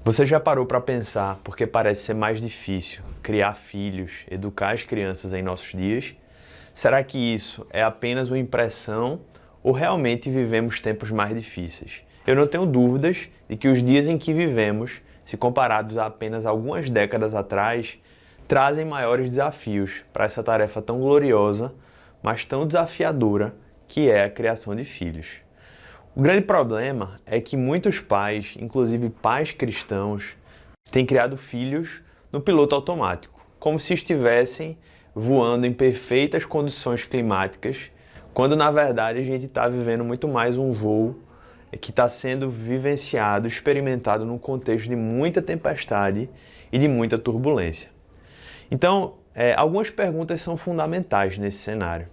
Você já parou para pensar porque parece ser mais difícil criar filhos, educar as crianças em nossos dias? Será que isso é apenas uma impressão ou realmente vivemos tempos mais difíceis? Eu não tenho dúvidas de que os dias em que vivemos, se comparados a apenas algumas décadas atrás, trazem maiores desafios para essa tarefa tão gloriosa, mas tão desafiadora que é a criação de filhos. O grande problema é que muitos pais, inclusive pais cristãos, têm criado filhos no piloto automático, como se estivessem voando em perfeitas condições climáticas, quando na verdade a gente está vivendo muito mais um voo que está sendo vivenciado, experimentado num contexto de muita tempestade e de muita turbulência. Então, algumas perguntas são fundamentais nesse cenário.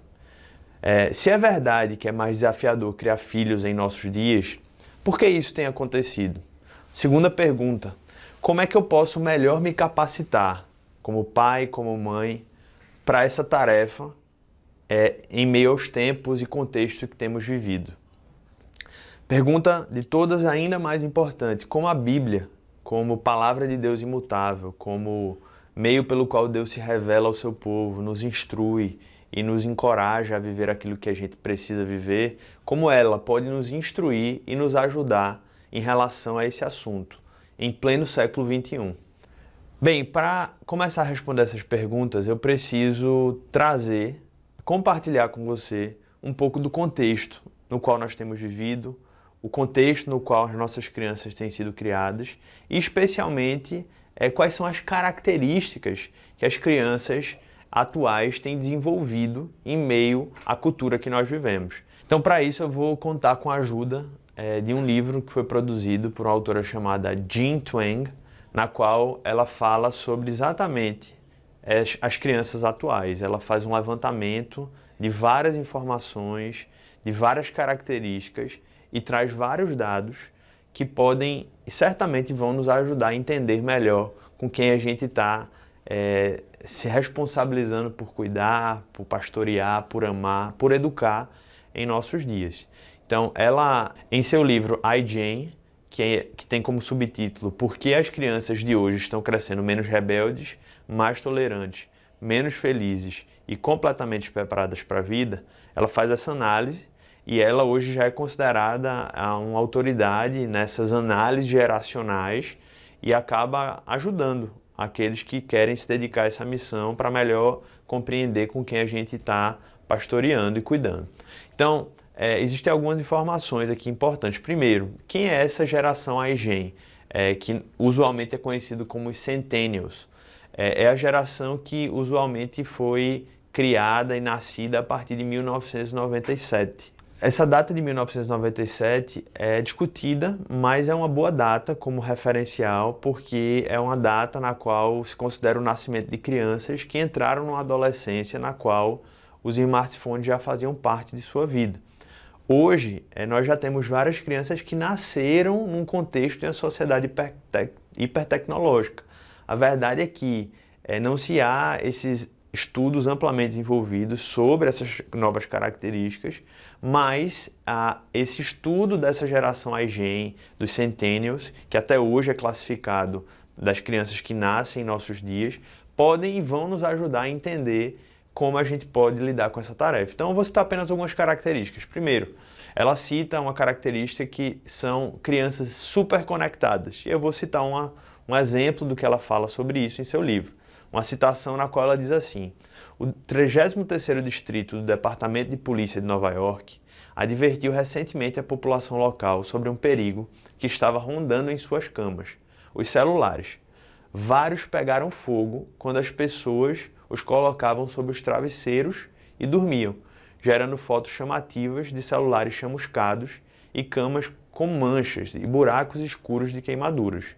Se é verdade que é mais desafiador criar filhos em nossos dias, por que isso tem acontecido? Segunda pergunta, como é que eu posso melhor me capacitar, como pai, como mãe, para essa tarefa em meio aos tempos e contextos que temos vivido? Pergunta de todas ainda mais importante, como a Bíblia, como palavra de Deus imutável, como meio pelo qual Deus se revela ao seu povo, nos instrui e nos encoraja a viver aquilo que a gente precisa viver, como ela pode nos instruir e nos ajudar em relação a esse assunto, em pleno século XXI. Bem, para começar a responder essas perguntas, eu preciso compartilhar com você um pouco do contexto no qual nós temos vivido, o contexto no qual as nossas crianças têm sido criadas e, especialmente, quais são as características que as crianças atuais têm desenvolvido em meio à cultura que nós vivemos. Então, para isso, eu vou contar com a ajuda de um livro que foi produzido por uma autora chamada Jean Twenge, na qual ela fala sobre exatamente as crianças atuais. Ela faz um levantamento de várias informações, de várias características e traz vários dados que podem e certamente vão nos ajudar a entender melhor com quem a gente está se responsabilizando por cuidar, por pastorear, por amar, por educar em nossos dias. Então, ela, em seu livro I, Jane, que tem como subtítulo Por que as crianças de hoje estão crescendo menos rebeldes, mais tolerantes, menos felizes e completamente preparadas para a vida, ela faz essa análise e ela hoje já é considerada uma autoridade nessas análises geracionais e acaba ajudando aqueles que querem se dedicar a essa missão para melhor compreender com quem a gente está pastoreando e cuidando. Então, existem algumas informações aqui importantes. Primeiro, quem é essa geração iGen, que usualmente é conhecido como os Centennials? É a geração que usualmente foi criada e nascida a partir de 1997. Essa data de 1997 é discutida, mas é uma boa data como referencial, porque é uma data na qual se considera o nascimento de crianças que entraram numa adolescência na qual os smartphones já faziam parte de sua vida. Hoje, nós já temos várias crianças que nasceram num contexto de uma sociedade hipertecnológica. A verdade é que não se há esses estudos amplamente desenvolvidos sobre essas novas características, mas esse estudo dessa geração iGen, dos Centennials, que até hoje é classificado das crianças que nascem em nossos dias, podem e vão nos ajudar a entender como a gente pode lidar com essa tarefa. Então eu vou citar apenas algumas características. Primeiro, ela cita uma característica que são crianças super conectadas. E eu vou citar um exemplo do que ela fala sobre isso em seu livro. Uma citação na qual ela diz assim: o 33º Distrito do Departamento de Polícia de Nova York advertiu recentemente a população local sobre um perigo que estava rondando em suas camas, os celulares. Vários pegaram fogo quando as pessoas os colocavam sob os travesseiros e dormiam, gerando fotos chamativas de celulares chamuscados e camas com manchas e buracos escuros de queimaduras.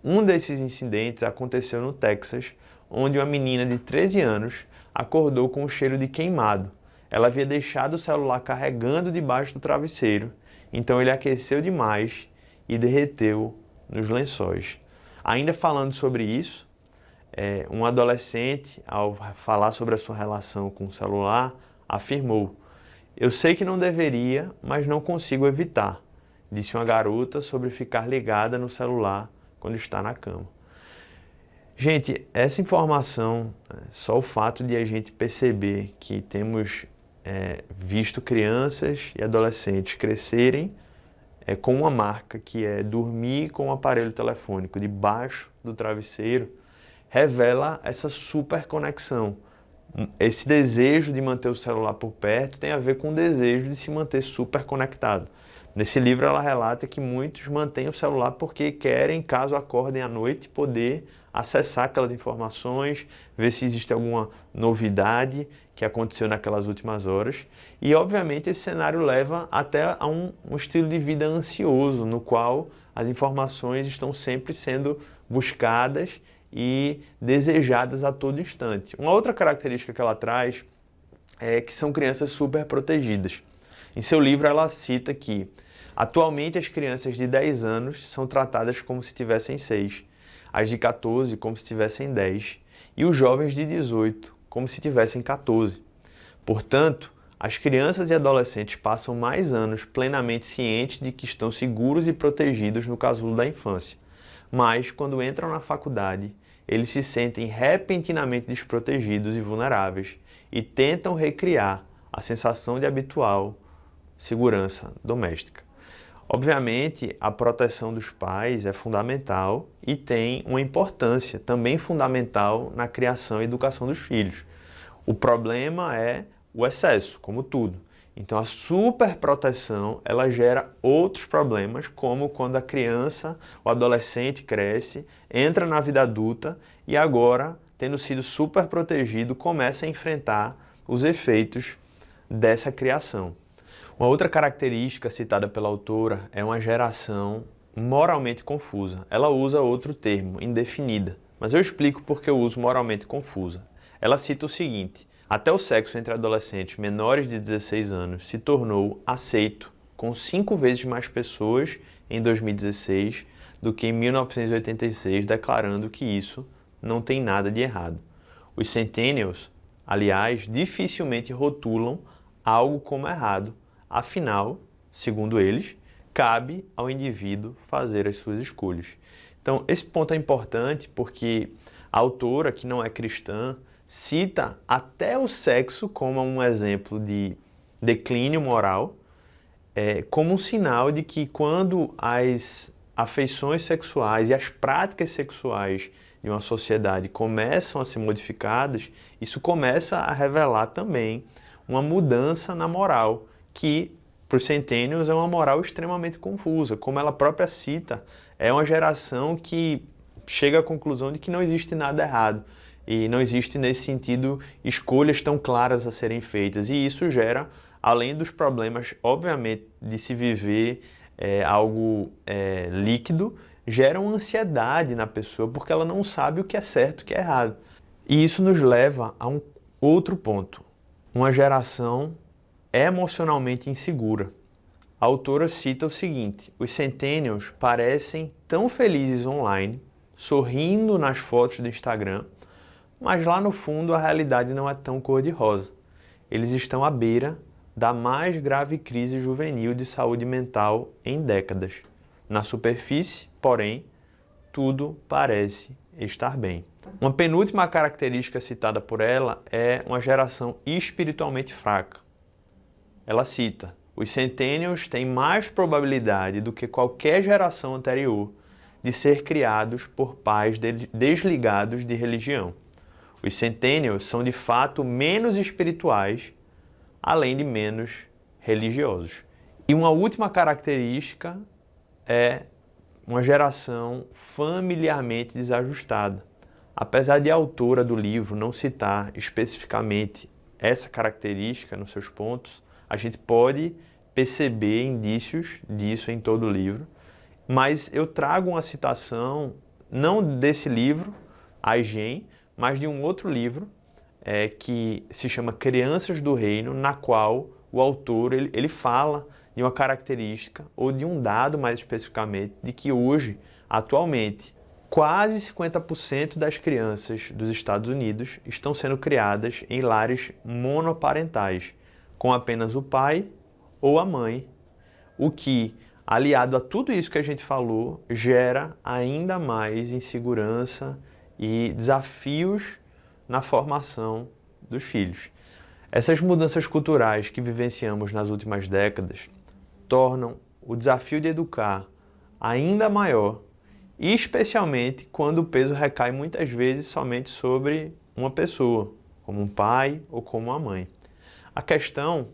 Um desses incidentes aconteceu no Texas, onde uma menina de 13 anos acordou com um cheiro de queimado. Ela havia deixado o celular carregando debaixo do travesseiro, então ele aqueceu demais e derreteu nos lençóis. Ainda falando sobre isso, um adolescente, ao falar sobre a sua relação com o celular, afirmou: "Eu sei que não deveria, mas não consigo evitar", disse uma garota sobre ficar ligada no celular quando está na cama. Gente, essa informação, só o fato de a gente perceber que temos visto crianças e adolescentes crescerem com uma marca que é dormir com o aparelho telefônico debaixo do travesseiro, revela essa super conexão. Esse desejo de manter o celular por perto tem a ver com o desejo de se manter super conectado. Nesse livro ela relata que muitos mantêm o celular porque querem, caso acordem à noite, poder acessar aquelas informações, ver se existe alguma novidade que aconteceu naquelas últimas horas. E, obviamente, esse cenário leva até a um estilo de vida ansioso, no qual as informações estão sempre sendo buscadas e desejadas a todo instante. Uma outra característica que ela traz é que são crianças super protegidas. Em seu livro ela cita que atualmente as crianças de 10 anos são tratadas como se tivessem 6, as de 14 como se tivessem 10 e os jovens de 18 como se tivessem 14. Portanto, as crianças e adolescentes passam mais anos plenamente cientes de que estão seguros e protegidos no casulo da infância. Mas, quando entram na faculdade, eles se sentem repentinamente desprotegidos e vulneráveis e tentam recriar a sensação de habitual segurança doméstica. Obviamente, a proteção dos pais é fundamental e tem uma importância também fundamental na criação e educação dos filhos. O problema é o excesso, como tudo. Então, a superproteção, ela gera outros problemas, como quando a criança, o adolescente cresce, entra na vida adulta e agora, tendo sido superprotegido, começa a enfrentar os efeitos dessa criação. Uma outra característica citada pela autora é uma geração moralmente confusa. Ela usa outro termo, indefinida, mas eu explico por que eu uso moralmente confusa. Ela cita o seguinte: até o sexo entre adolescentes menores de 16 anos se tornou aceito com 5 vezes mais pessoas em 2016 do que em 1986, declarando que isso não tem nada de errado. Os centennials, aliás, dificilmente rotulam algo como errado. Afinal, segundo eles, cabe ao indivíduo fazer as suas escolhas. Então, esse ponto é importante porque a autora, que não é cristã, cita até o sexo como um exemplo de declínio moral, como um sinal de que quando as afeições sexuais e as práticas sexuais de uma sociedade começam a ser modificadas, isso começa a revelar também uma mudança na moral, que para os centennials é uma moral extremamente confusa. Como ela própria cita, é uma geração que chega à conclusão de que não existe nada errado e não existe nesse sentido escolhas tão claras a serem feitas, e isso gera, além dos problemas, obviamente, de se viver algo líquido, gera uma ansiedade na pessoa porque ela não sabe o que é certo e o que é errado. E isso nos leva a um outro ponto, uma geração emocionalmente insegura. A autora cita o seguinte: os centennials parecem tão felizes online, sorrindo nas fotos do Instagram, mas lá no fundo a realidade não é tão cor-de-rosa. Eles estão à beira da mais grave crise juvenil de saúde mental em décadas. Na superfície, porém, tudo parece estar bem. Uma penúltima característica citada por ela é uma geração espiritualmente fraca. Ela cita: os centennials têm mais probabilidade do que qualquer geração anterior de ser criados por pais desligados de religião. Os centennials são de fato menos espirituais, além de menos religiosos. E uma última característica é uma geração familiarmente desajustada. Apesar de a autora do livro não citar especificamente essa característica nos seus pontos, a gente pode perceber indícios disso em todo o livro, mas eu trago uma citação, não desse livro, A Gen, mas de um outro livro que se chama Crianças do Reino, na qual o autor ele fala de uma característica, ou de um dado mais especificamente, de que hoje, atualmente, quase 50% das crianças dos Estados Unidos estão sendo criadas em lares monoparentais, com apenas o pai ou a mãe, o que aliado a tudo isso que a gente falou, gera ainda mais insegurança e desafios na formação dos filhos. Essas mudanças culturais que vivenciamos nas últimas décadas tornam o desafio de educar ainda maior, e especialmente quando o peso recai muitas vezes somente sobre uma pessoa, como um pai ou como uma mãe. A questão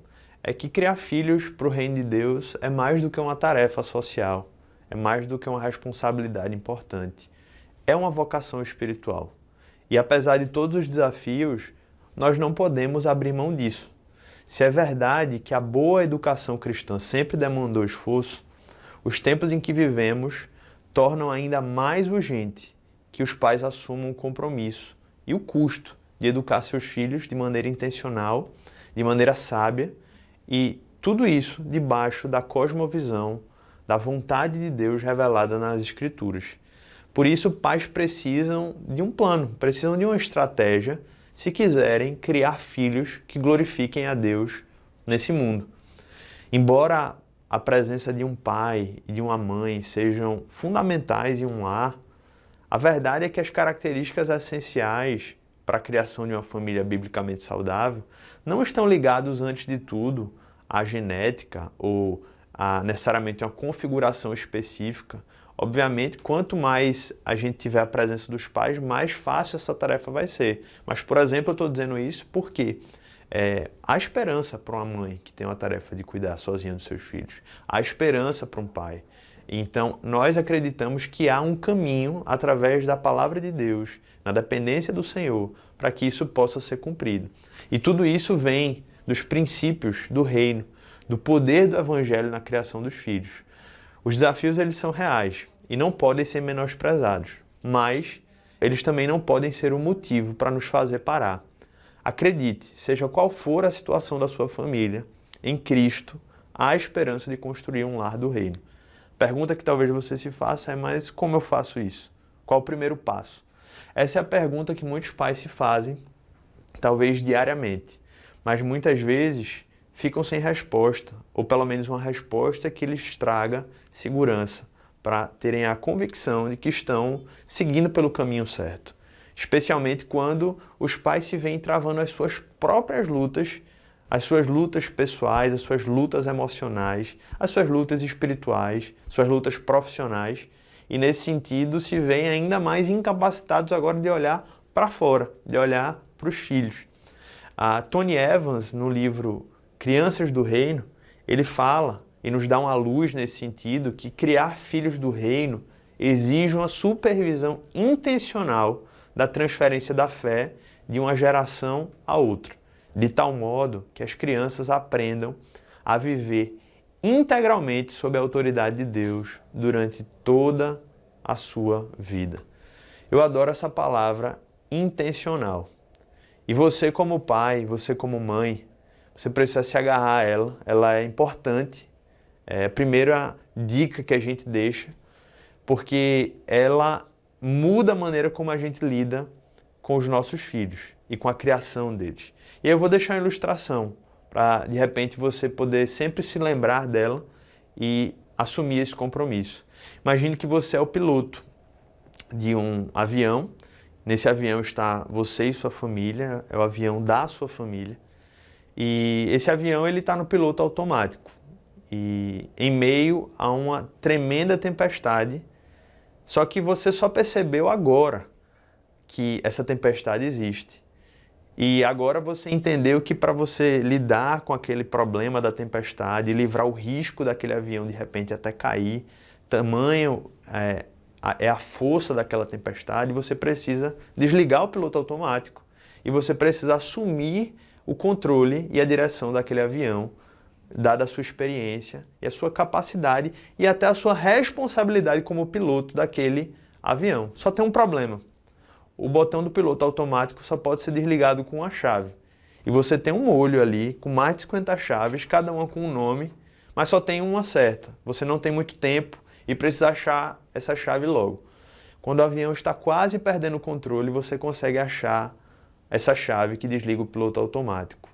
é que criar filhos para o reino de Deus é mais do que uma tarefa social, é mais do que uma responsabilidade importante. É uma vocação espiritual. E apesar de todos os desafios, nós não podemos abrir mão disso. Se é verdade que a boa educação cristã sempre demandou esforço, os tempos em que vivemos tornam ainda mais urgente que os pais assumam o compromisso e o custo de educar seus filhos de maneira intencional, de maneira sábia, e tudo isso debaixo da cosmovisão, da vontade de Deus revelada nas Escrituras. Por isso, pais precisam de um plano, precisam de uma estratégia se quiserem criar filhos que glorifiquem a Deus nesse mundo. Embora a presença de um pai e de uma mãe sejam fundamentais em um lar, a verdade é que as características essenciais para a criação de uma família biblicamente saudável não estão ligados, antes de tudo, à genética ou a necessariamente uma configuração específica. Obviamente, quanto mais a gente tiver a presença dos pais, mais fácil essa tarefa vai ser. Mas, por exemplo, eu estou dizendo isso porque há esperança para uma mãe que tem uma tarefa de cuidar sozinha dos seus filhos. Há esperança para um pai. Então, nós acreditamos que há um caminho através da palavra de Deus, na dependência do Senhor, para que isso possa ser cumprido. E tudo isso vem dos princípios do reino, do poder do evangelho na criação dos filhos. Os desafios, eles são reais e não podem ser menosprezados, mas eles também não podem ser um motivo para nos fazer parar. Acredite, seja qual for a situação da sua família, em Cristo há a esperança de construir um lar do reino. Pergunta que talvez você se faça é: mas como eu faço isso? Qual o primeiro passo? Essa é a pergunta que muitos pais se fazem, talvez diariamente, mas muitas vezes ficam sem resposta, ou pelo menos uma resposta que lhes traga segurança, para terem a convicção de que estão seguindo pelo caminho certo. Especialmente quando os pais se veem travando as suas próprias lutas, as suas lutas pessoais, as suas lutas emocionais, as suas lutas espirituais, suas lutas profissionais, e nesse sentido se veem ainda mais incapacitados agora de olhar para fora, de olhar para os filhos. A Tony Evans, no livro Crianças do Reino, ele fala e nos dá uma luz nesse sentido que criar filhos do reino exige uma supervisão intencional da transferência da fé de uma geração a outra, de tal modo que as crianças aprendam a viver integralmente sob a autoridade de Deus durante toda a sua vida. Eu adoro essa palavra intencional. E você como pai, você como mãe, você precisa se agarrar a ela, ela é importante. É a primeira dica que a gente deixa, porque ela muda a maneira como a gente lida com os nossos filhos e com a criação deles. E eu vou deixar uma ilustração para, de repente, você poder sempre se lembrar dela e assumir esse compromisso. Imagine que você é o piloto de um avião. Nesse avião está você e sua família, é o avião da sua família. E esse avião ele está no piloto automático. E em meio a uma tremenda tempestade, só que você só percebeu agora que essa tempestade existe. E agora você entendeu que para você lidar com aquele problema da tempestade e livrar o risco daquele avião de repente até cair, tamanho é a força daquela tempestade, você precisa desligar o piloto automático e você precisa assumir o controle e a direção daquele avião, dada a sua experiência e a sua capacidade e até a sua responsabilidade como piloto daquele avião. Só tem um problema. O botão do piloto automático só pode ser desligado com uma chave. E você tem um molho ali com mais de 50 chaves, cada uma com um nome, mas só tem uma certa. Você não tem muito tempo e precisa achar essa chave logo. Quando o avião está quase perdendo o controle, você consegue achar essa chave que desliga o piloto automático.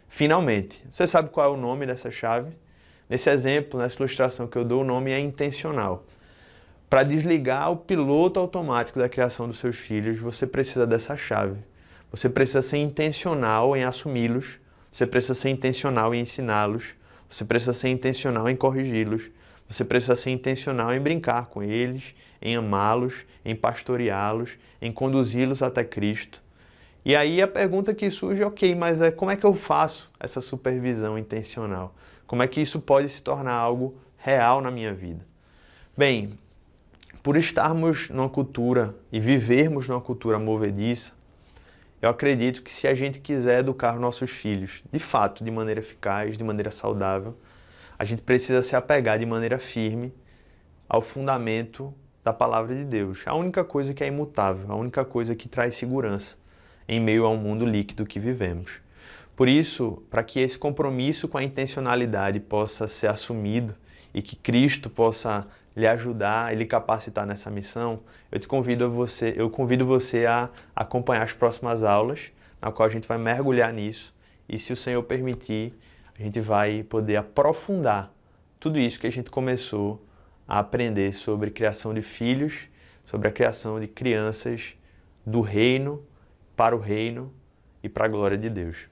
Finalmente, você sabe qual é o nome dessa chave? Nesse exemplo, nessa ilustração que eu dou, o nome é intencional. Para desligar o piloto automático da criação dos seus filhos, você precisa dessa chave. Você precisa ser intencional em assumi-los, você precisa ser intencional em ensiná-los, você precisa ser intencional em corrigi-los, você precisa ser intencional em brincar com eles, em amá-los, em pastoreá-los, em conduzi-los até Cristo. E aí a pergunta que surge, ok, mas como é que eu faço essa supervisão intencional? Como é que isso pode se tornar algo real na minha vida? Bem, por estarmos numa cultura e vivermos numa cultura movediça, eu acredito que se a gente quiser educar nossos filhos, de fato, de maneira eficaz, de maneira saudável, a gente precisa se apegar de maneira firme ao fundamento da palavra de Deus. A única coisa que é imutável, a única coisa que traz segurança em meio a um mundo líquido que vivemos. Por isso, para que esse compromisso com a intencionalidade possa ser assumido e que Cristo possa lhe ajudar e lhe capacitar nessa missão, eu convido você a acompanhar as próximas aulas, na qual a gente vai mergulhar nisso e, se o Senhor permitir, a gente vai poder aprofundar tudo isso que a gente começou a aprender sobre criação de filhos, sobre a criação de crianças do reino, para o reino e para a glória de Deus.